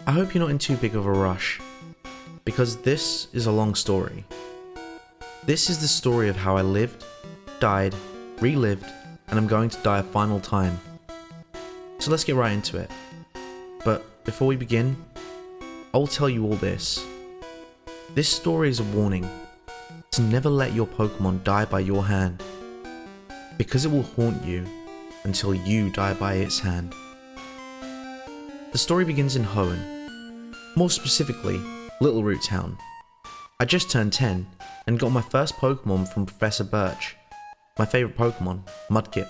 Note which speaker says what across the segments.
Speaker 1: I hope you're not in too big of a rush, because this is a long story. This is the story of how I lived, died, relived, and I'm going to die a final time. So let's get right into it. But before we begin, I'll tell you all this. This story is a warning to never let your Pokemon die by your hand, because it will haunt you until you die by its hand. The story begins in Hoenn, more specifically, Little Root Town. I just turned 10 and got my first Pokemon from Professor Birch, my favourite Pokemon, Mudkip.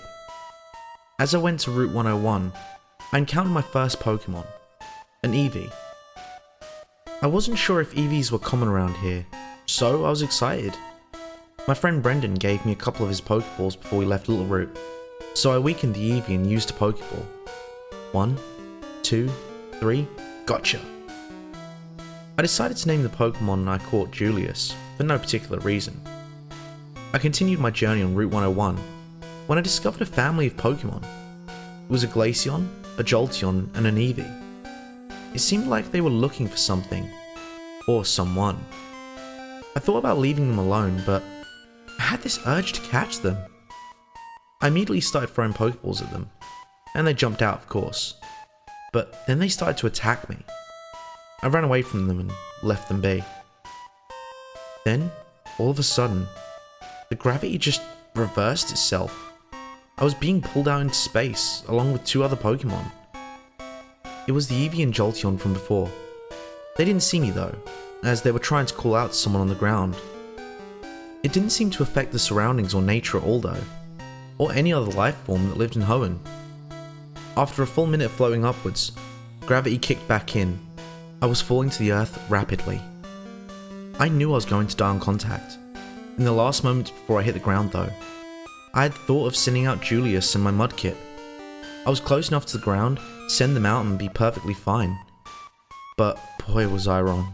Speaker 1: As I went to Route 101, I encountered my first Pokemon, an Eevee. I wasn't sure if Eevees were common around here, so I was excited. My friend Brendan gave me a couple of his Pokeballs before we left Little Root, so I weakened the Eevee and used a Pokeball. 1, 2, 3, gotcha! I decided to name the Pokemon I caught Julius, for no particular reason. I continued my journey on Route 101, when I discovered a family of Pokemon. It was a Glaceon, a Jolteon, and an Eevee. It seemed like they were looking for something, or someone. I thought about leaving them alone, but I had this urge to catch them. I immediately started throwing Pokeballs at them, and they jumped out, of course. But then they started to attack me. I ran away from them and left them be. Then, all of a sudden, the gravity just reversed itself. I was being pulled out into space, along with 2 other Pokemon. It was the Eevee and Jolteon from before. They didn't see me though, as they were trying to call out to someone on the ground. It didn't seem to affect the surroundings or nature at all though, or any other life form that lived in Hoenn. After a full minute of floating upwards, gravity kicked back in. I was falling to the earth rapidly. I knew I was going to die on contact. In the last moments before I hit the ground though, I had thought of sending out Julius and my Mudkip. I was close enough to the ground, send them out and be perfectly fine. But boy was I wrong.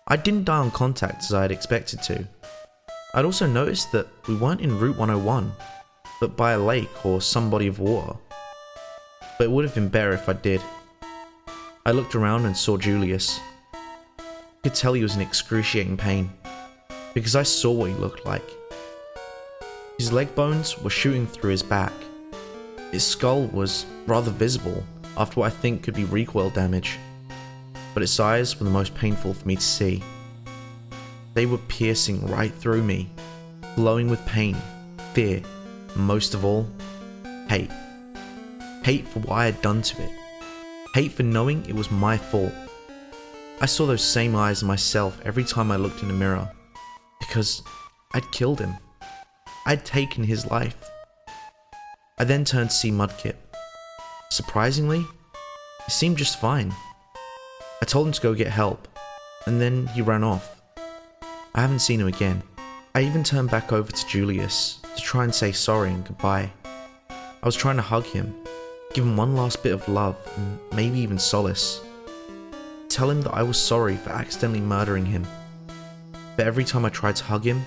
Speaker 1: I didn't die on contact as I had expected to. I'd also noticed that we weren't in Route 101, but by a lake or some body of water. But it would have been better if I did. I looked around and saw Julius. I could tell he was in excruciating pain, because I saw what he looked like. His leg bones were shooting through his back. His skull was rather visible after what I think could be recoil damage, but its eyes were the most painful for me to see. They were piercing right through me, glowing with pain, fear, and most of all, hate. Hate for what I had done to it. Hate for knowing it was my fault. I saw those same eyes in myself every time I looked in the mirror, because I'd killed him. I'd taken his life. I then turned to see Mudkip. Surprisingly, he seemed just fine. I told him to go get help, and then he ran off. I haven't seen him again. I even turned back over to Julius to try and say sorry and goodbye. I was trying to hug him, give him one last bit of love and maybe even solace. Tell him that I was sorry for accidentally murdering him. But every time I tried to hug him,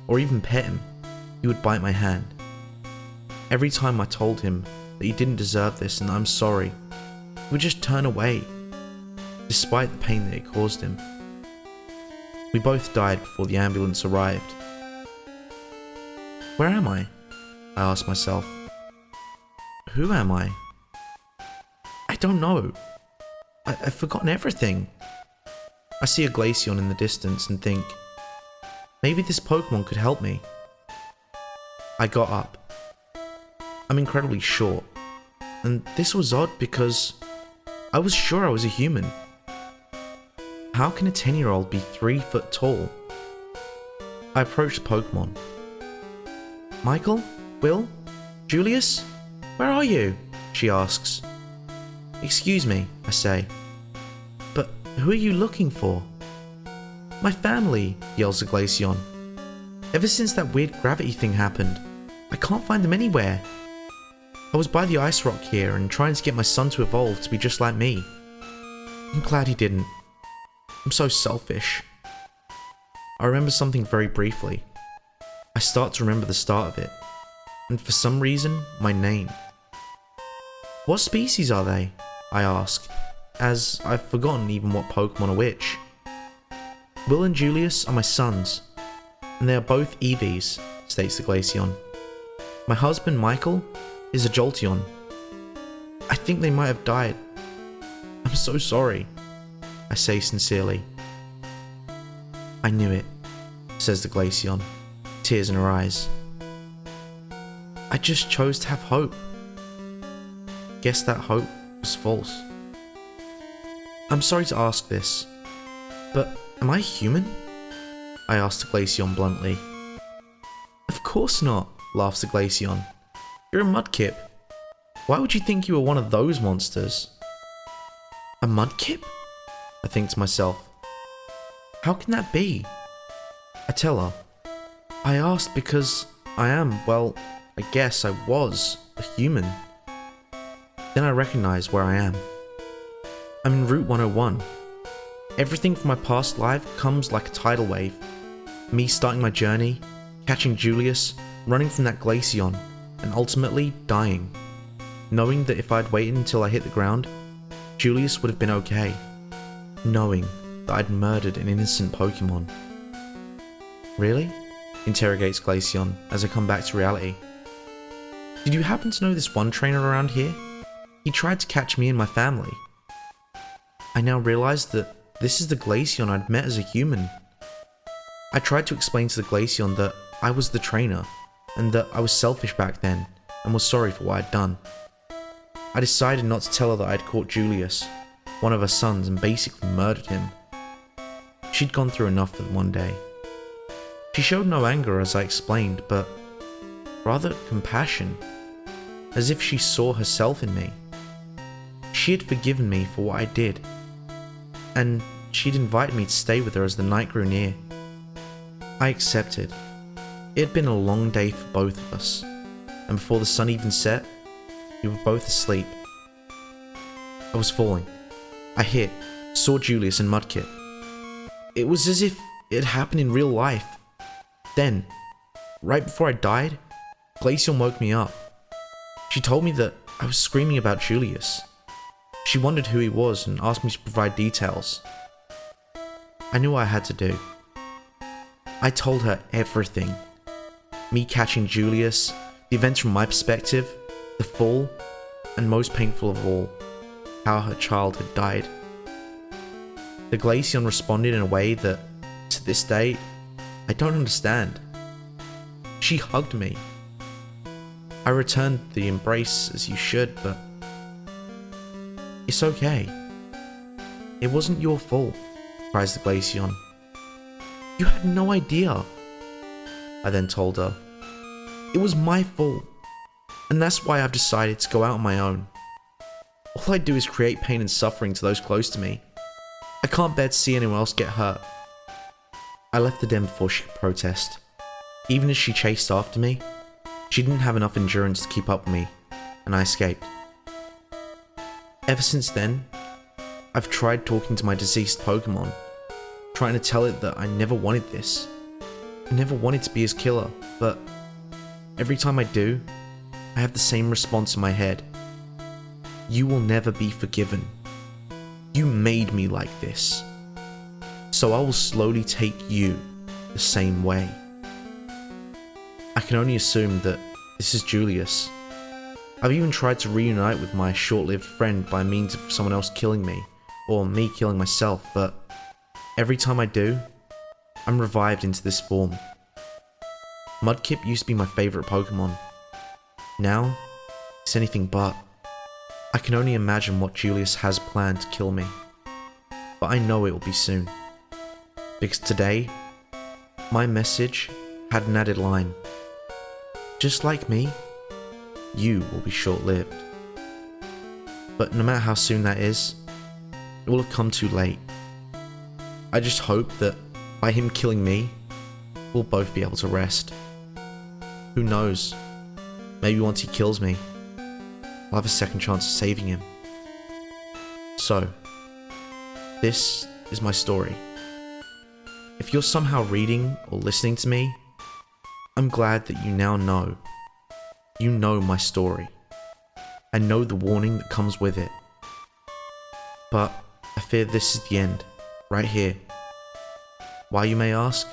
Speaker 1: or even pet him, he would bite my hand. Every time I told him that he didn't deserve this and I'm sorry, he would just turn away, despite the pain that it caused him. We both died before the ambulance arrived. Where am I? I asked myself. Who am I? I don't know. I've forgotten everything. I see a Glaceon in the distance and think, maybe this Pokemon could help me. I got up. I'm incredibly short, and this was odd because I was sure I was a human. How can a 10-year-old be 3 foot tall? I approached Pokemon. Michael? Will? Julius? Where are you? She asks. Excuse me, I say. But who are you looking for? My family, yells the Glaceon. Ever since that weird gravity thing happened, I can't find them anywhere. I was by the ice rock here and trying to get my son to evolve to be just like me. I'm glad he didn't. I'm so selfish. I remember something very briefly. I start to remember the start of it, and for some reason, my name. What species are they? I ask, as I've forgotten even what Pokemon are which. Will and Julius are my sons, and they are both Eevees, states the Glaceon. My husband, Michael, is a Jolteon. I think they might have died. I'm so sorry, I say sincerely. I knew it, says the Glaceon, tears in her eyes. I just chose to have hope. Guess that hope was false. I'm sorry to ask this, but am I human? I asked the Glaceon bluntly. Of course not, laughs the Glaceon. You're a Mudkip. Why would you think you were one of those monsters? A Mudkip? I think to myself. How can that be? I tell her. I asked because I am, well, I guess I was a human. Then I recognize where I am. I'm in Route 101. Everything from my past life comes like a tidal wave. Me starting my journey, catching Julius, running from that Glaceon, and ultimately dying. Knowing that if I'd waited until I hit the ground, Julius would have been okay. Knowing that I'd murdered an innocent Pokemon. Really? Interrogates Glaceon as I come back to reality. Did you happen to know this one trainer around here? He tried to catch me and my family. I now realize that this is the Glaceon I'd met as a human. I tried to explain to the Glaceon that I was the trainer, and that I was selfish back then, and was sorry for what I'd done. I decided not to tell her that I'd caught Julius, one of her sons, and basically murdered him. She'd gone through enough for one day. She showed no anger as I explained, but rather compassion, as if she saw herself in me. She had forgiven me for what I did, and she'd invited me to stay with her as the night grew near. I accepted. It had been a long day for both of us, and before the sun even set, we were both asleep. I was falling. I hit, saw Julius and Mudkip. It was as if it had happened in real life. Then, right before I died, Glaceon woke me up. She told me that I was screaming about Julius. She wondered who he was and asked me to provide details. I knew what I had to do. I told her everything. Me catching Julius, the events from my perspective, the fall, and most painful of all, how her child had died. The Glaceon responded in a way that, to this day, I don't understand. She hugged me. I returned the embrace as you should, but it's okay. It wasn't your fault, cries the Glaceon. You had no idea. I then told her. It was my fault, and that's why I've decided to go out on my own. All I do is create pain and suffering to those close to me. I can't bear to see anyone else get hurt. I left the den before she could protest. Even as she chased after me, she didn't have enough endurance to keep up with me, and I escaped. Ever since then, I've tried talking to my deceased Pokemon, trying to tell it that I never wanted this. I never wanted to be his killer, but every time I do, I have the same response in my head. You will never be forgiven. You made me like this. So I will slowly take you the same way. I can only assume that this is Julius. I've even tried to reunite with my short-lived friend by means of someone else killing me, or me killing myself, but every time I do, I'm revived into this form. Mudkip used to be my favourite Pokemon. Now, it's anything but. I can only imagine what Julius has planned to kill me. But I know it will be soon. Because today, my message had an added line. Just like me, you will be short-lived. But no matter how soon that is, it will have come too late. I just hope that by him killing me, we'll both be able to rest. Who knows? Maybe once he kills me, I'll have a second chance of saving him. So, this is my story. If you're somehow reading or listening to me, I'm glad that you now know. You know my story, and know the warning that comes with it. But I fear this is the end, right here. Why, you may ask?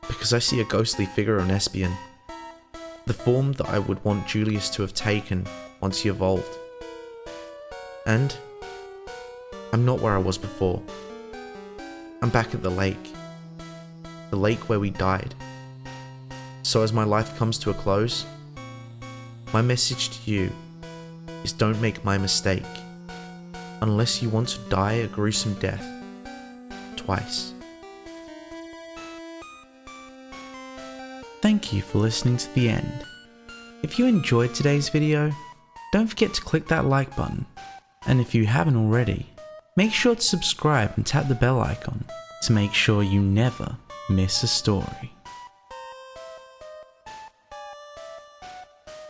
Speaker 1: Because I see a ghostly figure on Espion, the form that I would want Julius to have taken once he evolved. And I'm not where I was before. I'm back at the lake where we died. So as my life comes to a close, my message to you is don't make my mistake, unless you want to die a gruesome death, twice.
Speaker 2: Thank you for listening to the end. If you enjoyed today's video, don't forget to click that like button. And if you haven't already, make sure to subscribe and tap the bell icon to make sure you never miss a story.